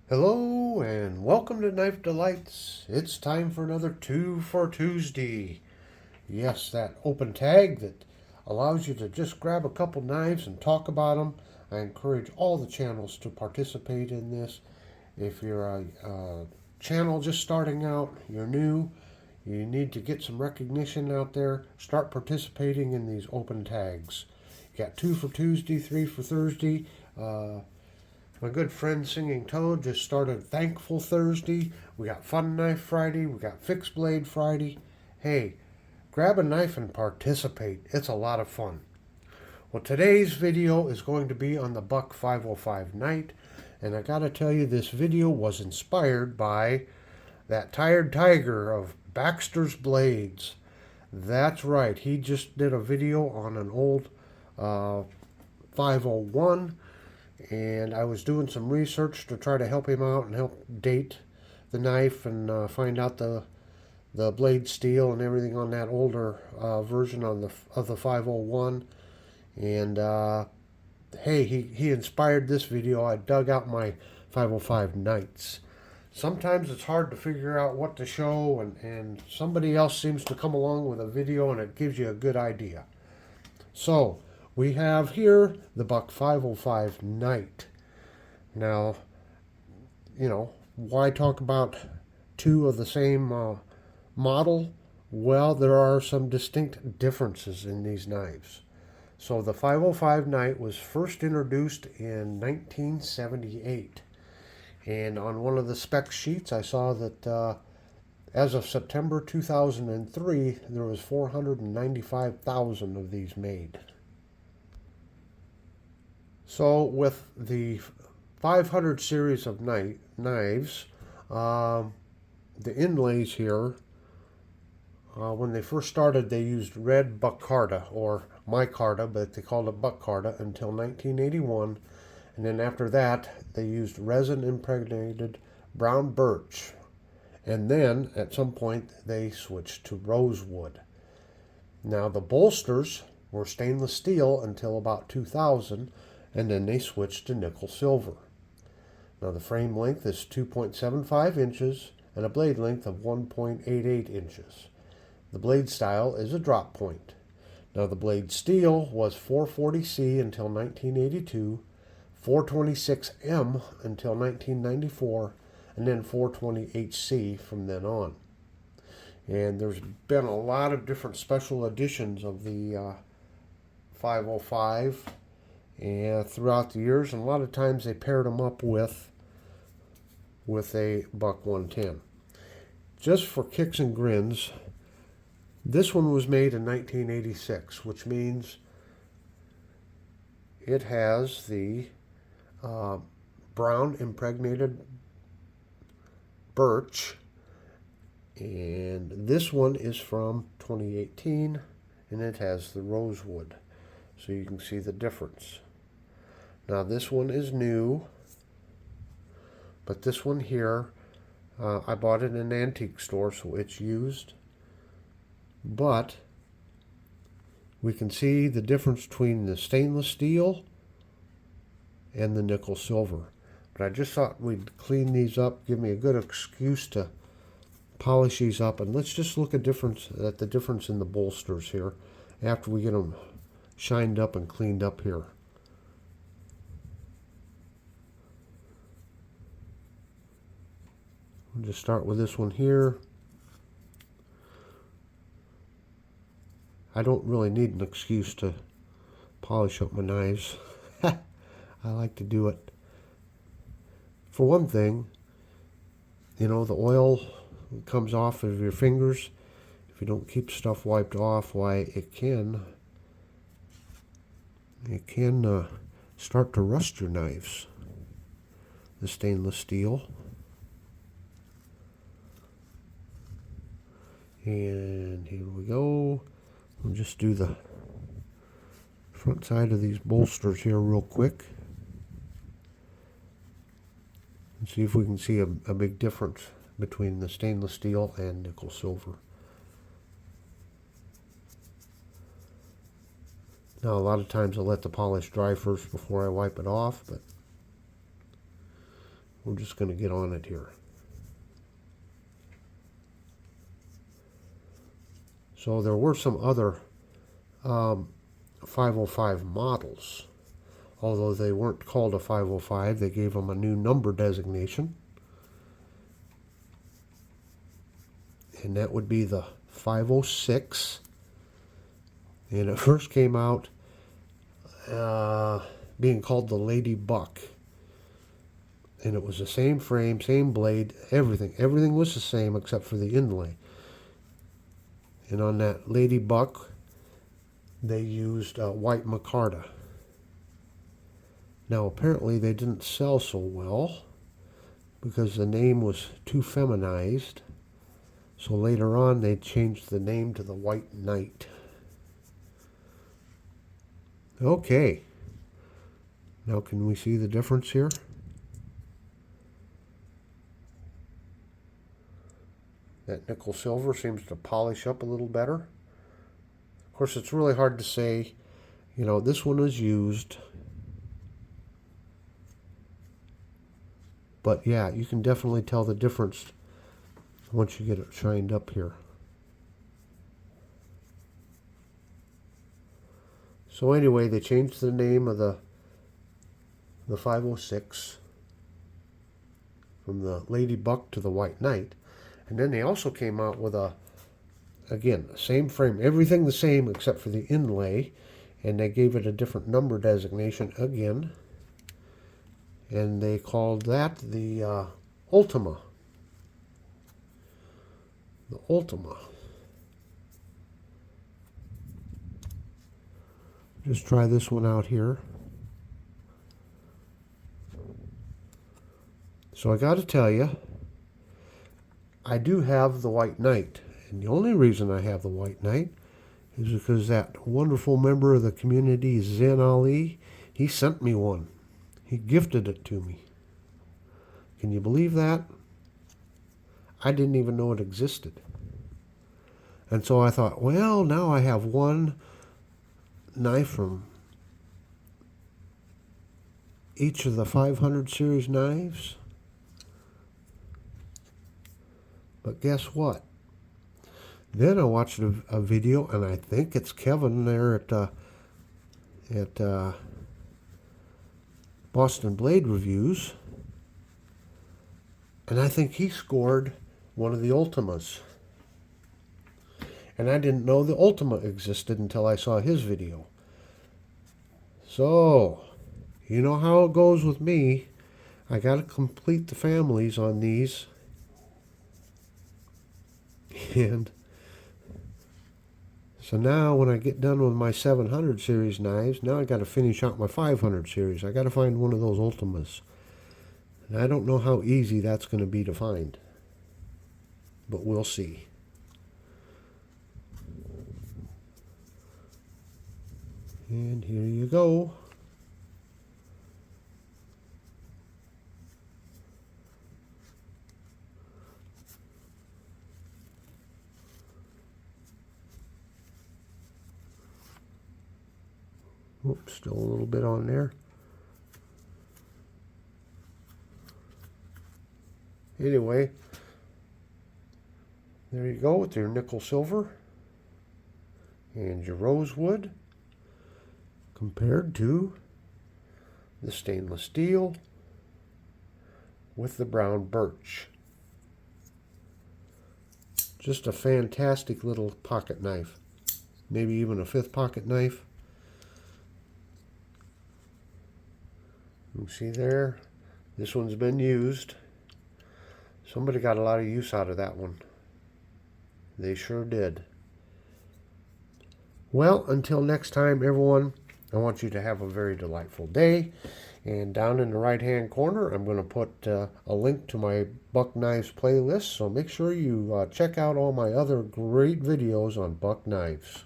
Hello and welcome to Knife Delights. It's time for another Two for Tuesday. Yes, that open tag that allows you to just grab a couple knives and talk about them. I encourage all the channels to participate in this. If you're a channel just starting out, you're new, you need to get some recognition out there, start participating in these open tags. You got two for Tuesday, three for Thursday. My good friend Singing Toad just started Thankful Thursday. We got Fun Knife Friday. We got Fixed Blade Friday. Hey, grab a knife and participate. It's a lot of fun. Well, today's video is going to be on the Buck 505 Night. And I gotta tell you, this video was inspired by that Tired Tiger of Baxter's Blades. That's right, he just did a video on an old 501, and I was doing some research to try to help him out and help date the knife and find out the blade steel and everything on that older version of the 501. And hey, he inspired this video. I dug out my 505 Knights. Sometimes it's hard to figure out what to show, and somebody else seems to come along with a video and it gives you a good idea. So we have here the Buck 505 Knight. Now, why talk about two of the same model? Well, there are some distinct differences in these knives. So the 505 Knight was first introduced in 1978. And on one of the spec sheets, I saw that as of September 2003, there was 495,000 of these made. So with the 500 series of knives, the inlays here, when they first started, they used red buccarta or micarta, but they called it buccarta until 1981. And then after that, they used resin impregnated brown birch. And then at some point, they switched to rosewood. Now the bolsters were stainless steel until about 2000, and then they switched to nickel silver. Now the frame length is 2.75 inches and a blade length of 1.88 inches. The blade style is a drop point. Now the blade steel was 440C until 1982, 426M until 1994, and then 420HC from then on. And there's been a lot of different special editions of the 505 and throughout the years, and a lot of times they paired them up with a Buck 110. Just for kicks and grins, this one was made in 1986, which means it has the brown impregnated birch, and this one is from 2018, and it has the rosewood, so you can see the difference. Now this one is new, but this one here, I bought it in an antique store, so it's used. But we can see the difference between the stainless steel and the nickel silver. But I just thought we'd clean these up, give me a good excuse to polish these up, and let's just look at the difference in the bolsters here after we get them shined up and cleaned up here. We'll just start with this one here. I don't really need an excuse to polish up my knives. I like to do it. For one thing, the oil comes off of your fingers. If you don't keep stuff wiped off, why it can start to rust your knives. The stainless steel. And here we go. We'll just do the front side of these bolsters here real quick. And see if we can see a big difference between the stainless steel and nickel silver. Now a lot of times I let the polish dry first before I wipe it off, but we're just going to get on it here. So there were some other 505 models. Although they weren't called a 505, they gave them a new number designation. And that would be the 506. And it first came out being called the Lady Buck. And it was the same frame, same blade, everything. Everything was the same except for the inlay. And on that Lady Buck, they used white micarta. Now apparently they didn't sell so well because the name was too feminized. So later on they changed the name to the White Knight. Okay. Now can we see the difference here? That nickel silver seems to polish up a little better. Of course, it's really hard to say. You know, this one was used. But yeah, you can definitely tell the difference once you get it shined up here. So anyway, they changed the name of the 506 from the Lady Buck to the White Knight. And then they also came out with again, same frame, everything the same except for the inlay. And they gave it a different number designation again. And they called that the Ultima. The Ultima. Just try this one out here. So I got to tell you, I do have the White Knight. And the only reason I have the White Knight is because that wonderful member of the community, Zen Ali, he sent me one. He gifted it to me. Can you believe that? I didn't even know it existed. And so I thought, well, now I have one knife from each of the 500 series knives. But guess what? Then I watched a video, and I think it's Kevin there at Boston Blade Reviews, and I think he scored one of the Ultimas. And I didn't know the Ultima existed until I saw his video. So, you know how it goes with me. I got to complete the families on these. And so now when I get done with my 700 series knives, now I got to finish out my 500 series. I got to find one of those Ultimas. And I don't know how easy that's going to be to find. But we'll see. And here you go. Oops, still a little bit on there. Anyway, there you go with your nickel silver and your rosewood compared to the stainless steel with the brown birch. Just a fantastic little pocket knife. Maybe even a 5th pocket knife. You see there, this one's been used. Somebody got a lot of use out of that one. They sure did. Well, until next time, everyone, I want you to have a very delightful day. And down in the right-hand corner, I'm going to put a link to my Buck Knives playlist. So make sure you check out all my other great videos on Buck Knives.